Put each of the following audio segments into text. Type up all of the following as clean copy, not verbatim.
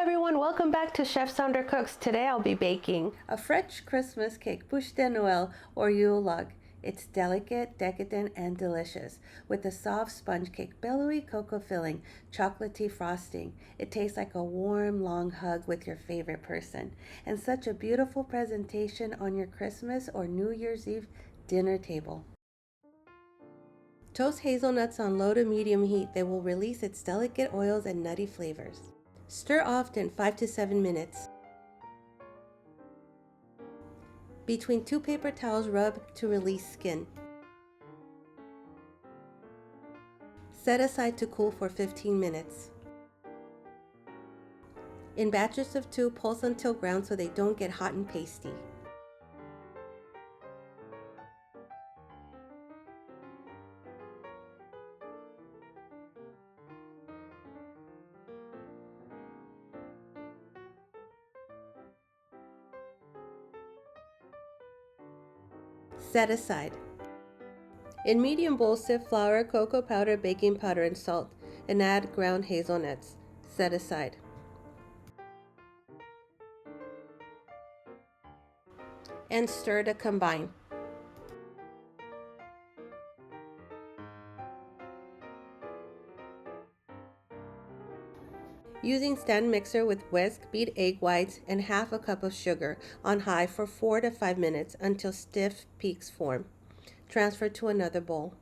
everyone, welcome back to Chef Sandra Cooks. Today I'll be baking a French Christmas cake, Bûche De Noël or Yule Log. It's delicate, decadent, and delicious with a soft sponge cake, billowy cocoa filling, chocolatey frosting. It tastes like a warm, long hug with your favorite person, and such a beautiful presentation on your Christmas or New Year's Eve dinner table. Toast hazelnuts on low to medium heat. They will release its delicate oils and nutty flavors. Stir often, 5 to 7 minutes. Between 2 paper towels, rub to release skin. Set aside to cool for 15 minutes. In batches of 2, pulse until brown so they don't get hot and pasty. Set aside. In medium bowls, sift flour, cocoa powder, baking powder, and salt, and add ground hazelnuts. Set aside. And stir to combine. Using stand mixer with whisk, beat egg whites and half a cup of sugar on high for 4 to 5 minutes until stiff peaks form. Transfer to another bowl.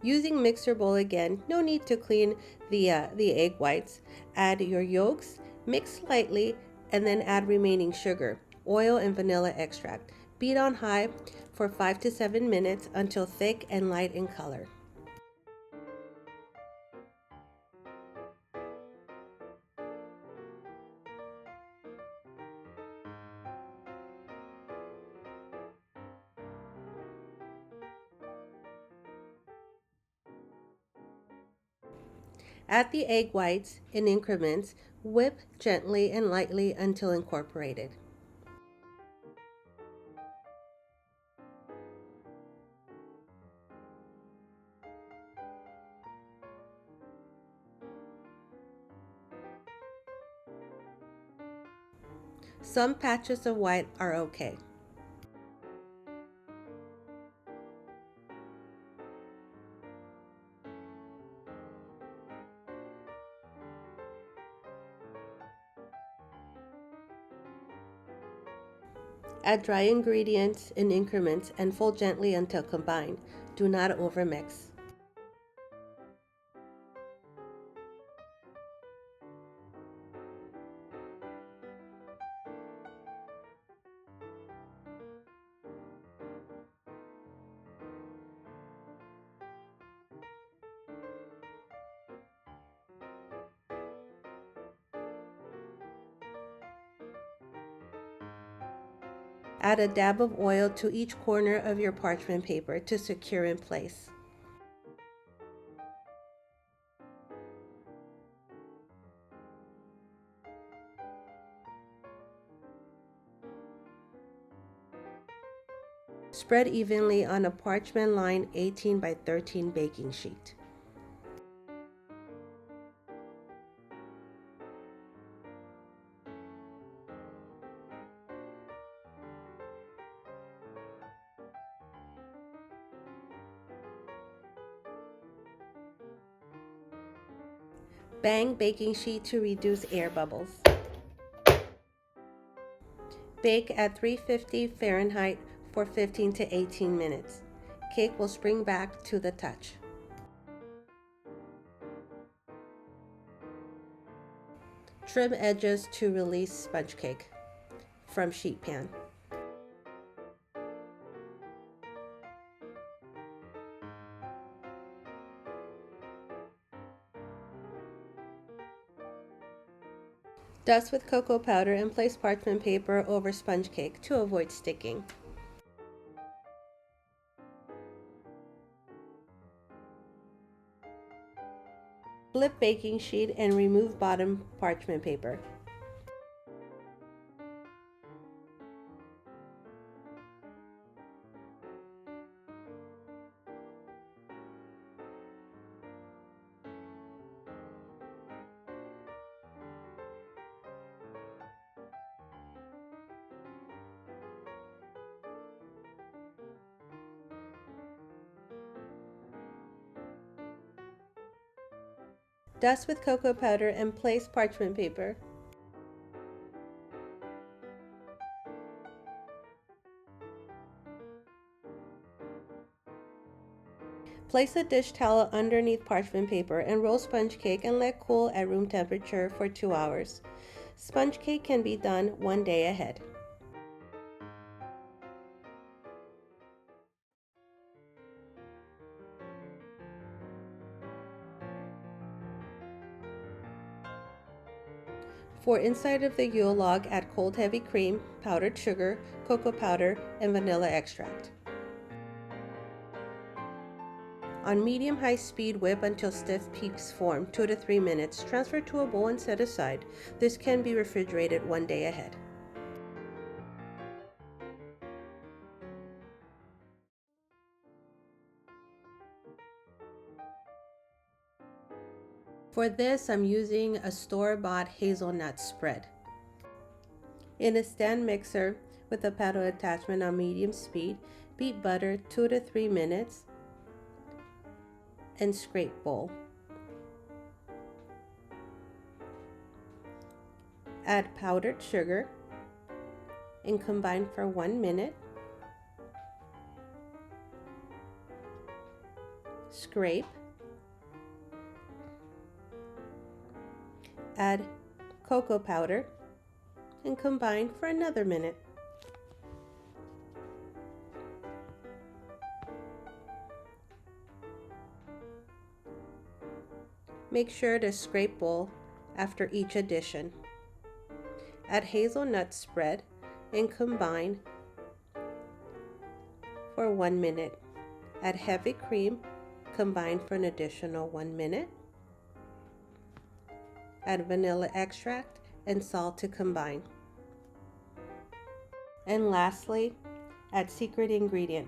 Using mixer bowl again, no need to clean the egg whites. Add your yolks, mix lightly, and then add remaining sugar, oil, and vanilla extract. Beat on high for 5 to 7 minutes until thick and light in color. Add the egg whites in increments. Whip gently and lightly until incorporated. Some patches of white are okay. Add dry ingredients in increments and fold gently until combined. Do not overmix. Add a dab of oil to each corner of your parchment paper to secure in place. Spread evenly on a parchment lined 18 by 13 baking sheet. Bang baking sheet to reduce air bubbles. Bake at 350 Fahrenheit for 15 to 18 minutes. Cake will spring back to the touch. Trim edges to release sponge cake from sheet pan. Dust with cocoa powder and place parchment paper over sponge cake to avoid sticking. Flip baking sheet and remove bottom parchment paper. Dust with cocoa powder and place parchment paper. Place a dish towel underneath parchment paper and roll sponge cake and let cool at room temperature for 2 hours. Sponge cake can be done 1 day ahead. For inside of the Yule Log, add cold heavy cream, powdered sugar, cocoa powder, and vanilla extract. On medium-high speed, whip until stiff peaks form, 2 to 3 minutes. Transfer to a bowl and set aside. This can be refrigerated 1 day ahead. For this, I'm using a store-bought hazelnut spread. In a stand mixer with a paddle attachment on medium speed, beat butter 2 to 3 minutes and scrape bowl. Add powdered sugar and combine for 1 minute. Scrape. Add cocoa powder and combine for another minute. Make sure to scrape bowl after each addition. Add hazelnut spread and combine for 1 minute. Add heavy cream, combine for an additional 1 minute. Add vanilla extract and salt to combine. And lastly, add secret ingredient,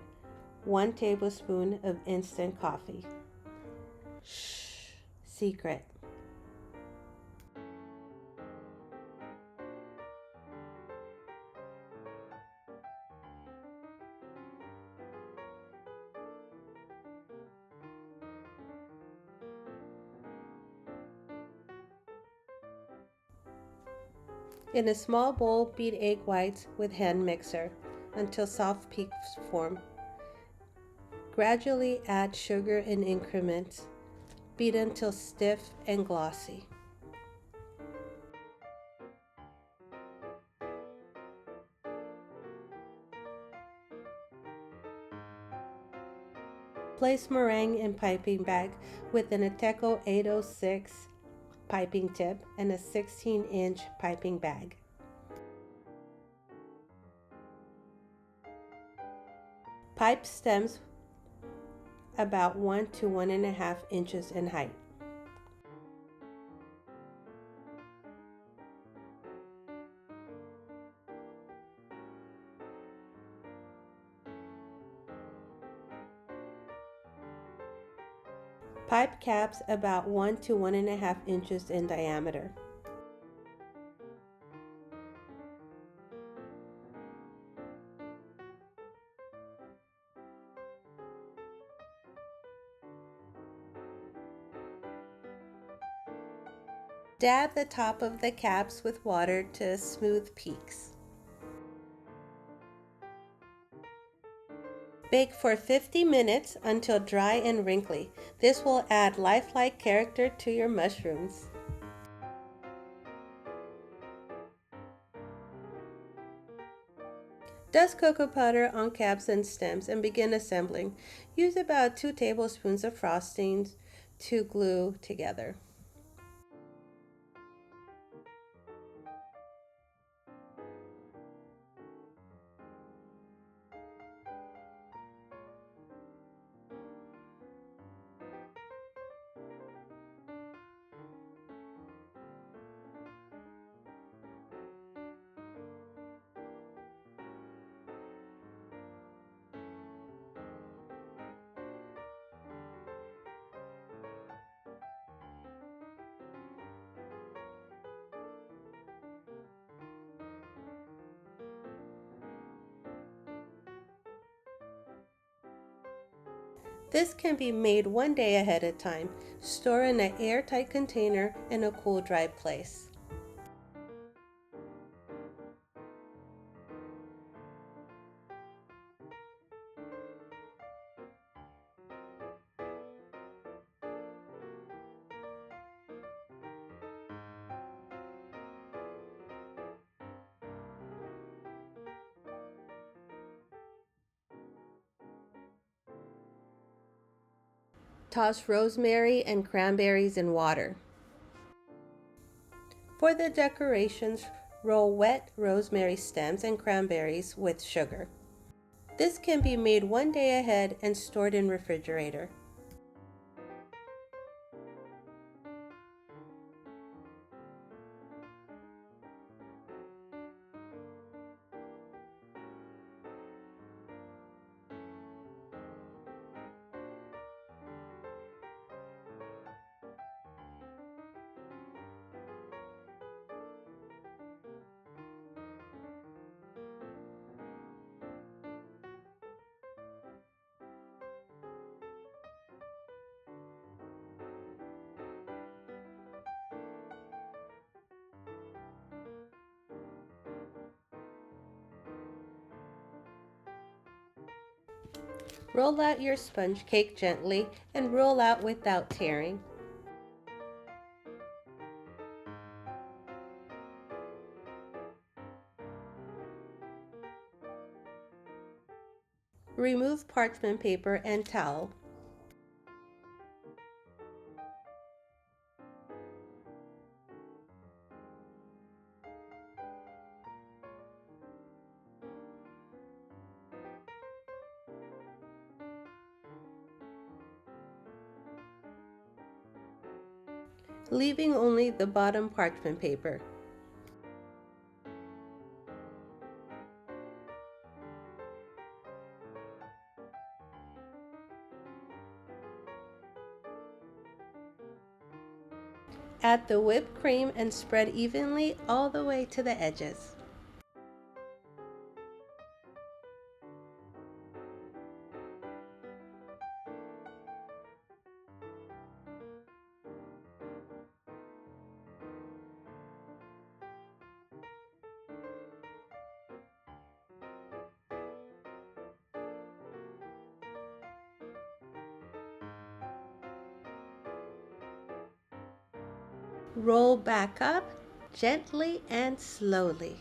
1 tablespoon of instant coffee. Shh, secret. In a small bowl, beat egg whites with hand mixer until soft peaks form. Gradually add sugar in increments. Beat until stiff and glossy. Place meringue in piping bag with an Ateco 806 piping tip and a 16-inch piping bag. Pipe stems about 1 to 1.5 inches in height. Pipe caps about 1 to 1.5 inches in diameter. Dab the top of the caps with water to smooth peaks. Bake for 50 minutes until dry and wrinkly. This will add lifelike character to your mushrooms. Dust cocoa powder on caps and stems and begin assembling. Use about 2 tablespoons of frostings to glue together. This can be made one day ahead of time. Store in an airtight container in a cool, dry place. Toss rosemary and cranberries in water. For the decorations, roll wet rosemary stems and cranberries with sugar. This can be made one day ahead and stored in refrigerator. Roll out your sponge cake gently and roll out without tearing. Remove parchment paper and towel. Leaving only the bottom parchment paper. Add the whipped cream and spread evenly all the way to the edges. Roll back up gently and slowly.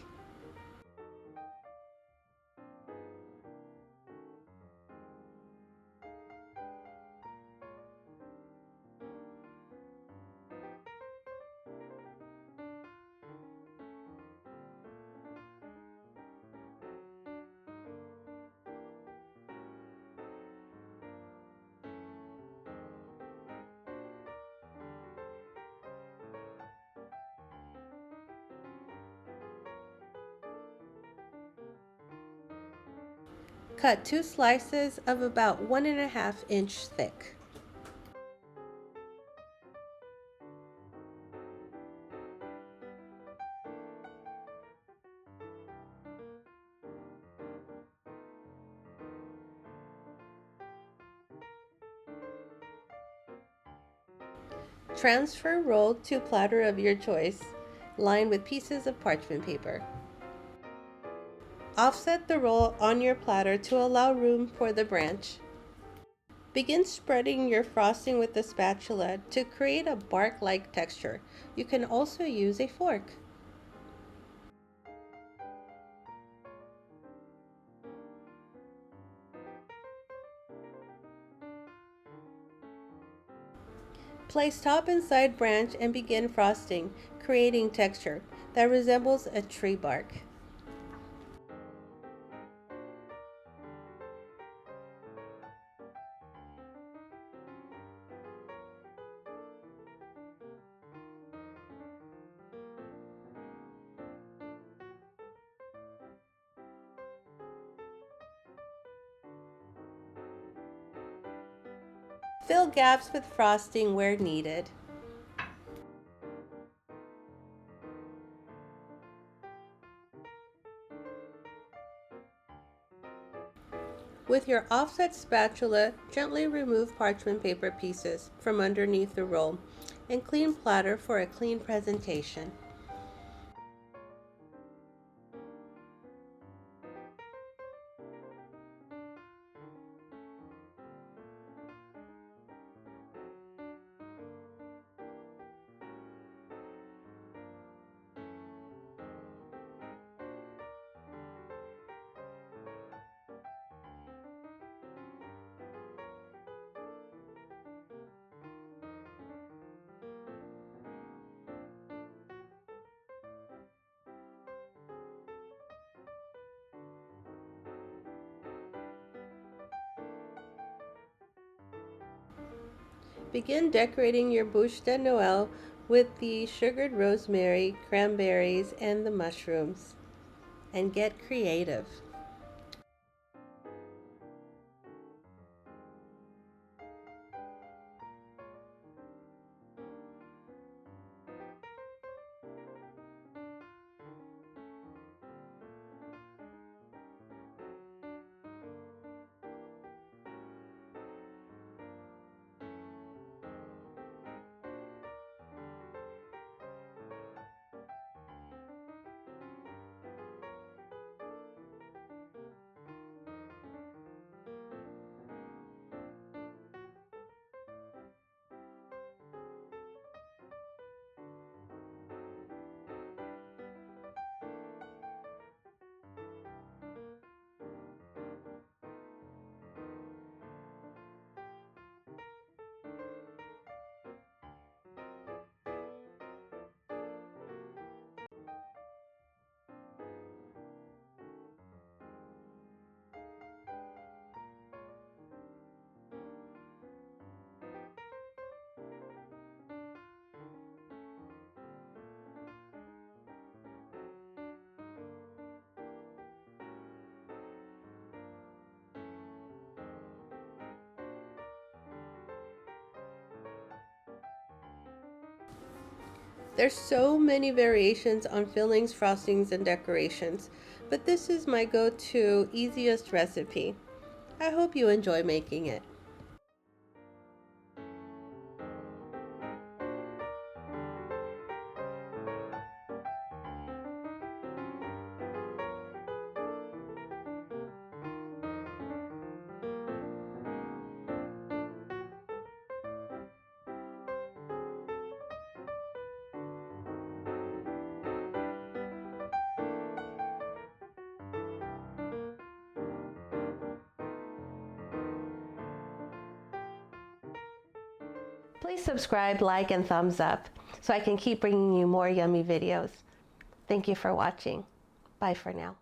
Cut 2 slices of about 1.5 inch thick. Transfer roll to platter of your choice, lined with pieces of parchment paper. Offset the roll on your platter to allow room for the branch. Begin spreading your frosting with a spatula to create a bark-like texture. You can also use a fork. Place top and side branch and begin frosting, creating texture that resembles a tree bark. Fill gaps with frosting where needed. With your offset spatula, gently remove parchment paper pieces from underneath the roll and clean platter for a clean presentation. Begin decorating your Bûche De Noël with the sugared rosemary, cranberries, and the mushrooms. And get creative. There's so many variations on fillings, frostings, and decorations, but this is my go-to easiest recipe. I hope you enjoy making it. Please subscribe, like, and thumbs up so I can keep bringing you more yummy videos. Thank you for watching. Bye for now.